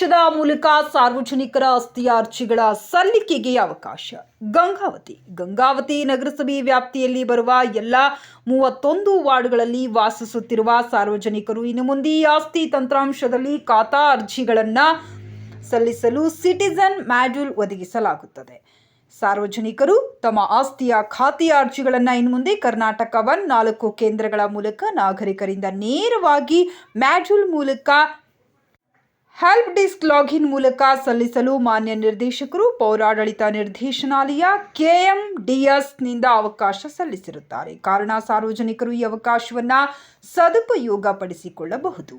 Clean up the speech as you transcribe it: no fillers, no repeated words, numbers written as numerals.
ತಂತ್ರಾಂಶದ ಮೂಲಕ ಸಾರ್ವಜನಿಕರ ಆಸ್ತಿ ಅರ್ಜಿಗಳ ಸಲ್ಲಿಕೆಗೆ ಅವಕಾಶ. ಗಂಗಾವತಿ ನಗರಸಭೆ ವ್ಯಾಪ್ತಿಯಲ್ಲಿ ಬರುವ ಎಲ್ಲ 31 ವಾರ್ಡ್ಗಳಲ್ಲಿ ವಾಸಿಸುತ್ತಿರುವ ಸಾರ್ವಜನಿಕರು ಇನ್ನು ಮುಂದೆ ಆಸ್ತಿ ತಂತ್ರಾಂಶದಲ್ಲಿ ಖಾತಾ ಅರ್ಜಿಗಳನ್ನು ಸಲ್ಲಿಸಲು ಸಿಟಿಜನ್ ಮಾಡ್ಯೂಲ್ ಒದಗಿಸಲಾಗುತ್ತದೆ. ಸಾರ್ವಜನಿಕರು ತಮ್ಮ ಆಸ್ತಿಯ ಖಾತೆಯ ಅರ್ಜಿಗಳನ್ನು ಇನ್ನು ಮುಂದೆ ಕರ್ನಾಟಕ 4 ಕೇಂದ್ರಗಳ ಮೂಲಕ ನಾಗರಿಕರಿಂದ ನೇರವಾಗಿ ಮಾಡ್ಯೂಲ್ ಮೂಲಕ ಹೆಲ್ಪ್ ಡೆಸ್ಕ್ ಲಾಗಿನ್ ಮೂಲಕ ಸಲ್ಲಿಸಲು ಮಾನ್ಯ ನಿರ್ದೇಶಕರು ಪೌರಾಡಳಿತ ನಿರ್ದೇಶನಾಲಯ KMDSನಿಂದ ಅವಕಾಶ ಸಲ್ಲಿಸಿರುತ್ತಾರೆ. ಕಾರಣ ಸಾರ್ವಜನಿಕರು ಈ ಅವಕಾಶವನ್ನು ಸದುಪಯೋಗ ಪಡಿಸಿಕೊಳ್ಳಬಹುದು.